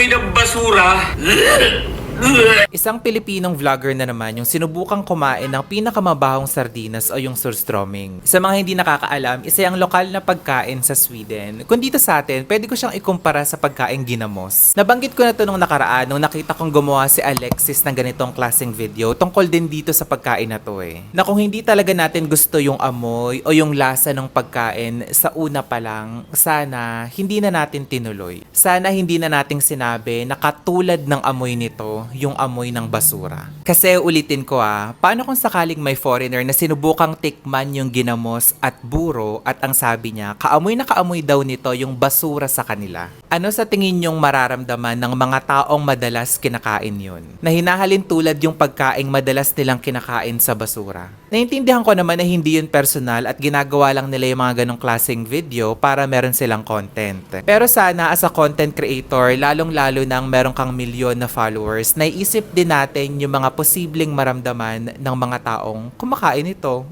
amoy ng basura. Isang Pilipinong vlogger na naman yung sinubukang kumain ng pinakamabahong sardinas o yung surströmming. Sa mga hindi nakakaalam, isa yung lokal na pagkain sa Sweden. Kung dito sa atin, pwede ko siyang ikumpara sa pagkain ginamos. Nabanggit ko na to nung nakaraan nung nakita kong gumawa si Alexis ng ganitong klaseng video tungkol din dito sa pagkain na to Na kung hindi talaga natin gusto yung amoy o yung lasa ng pagkain sa una pa lang, sana hindi na natin tinuloy. Sana hindi na nating sinabi na katulad ng amoy nito, yung amoy ng basura. Kasi ulitin ko paano kung sakaling may foreigner na sinubukang tikman yung ginamos at buro at ang sabi niya, kaamoy na kaamoy daw nito yung basura sa kanila. Ano sa tingin yung mararamdaman ng mga taong madalas kinakain yun? Na hinahalin tulad yung pagkaing madalas nilang kinakain sa basura. Naintindihan ko naman na hindi yun personal at ginagawa lang nila yung mga ganong klaseng video para meron silang content. Pero sana as a content creator, lalong-lalo nang meron kang milyon na followers, naiisip din natin yung mga posibleng maramdaman ng mga taong kumakain ito.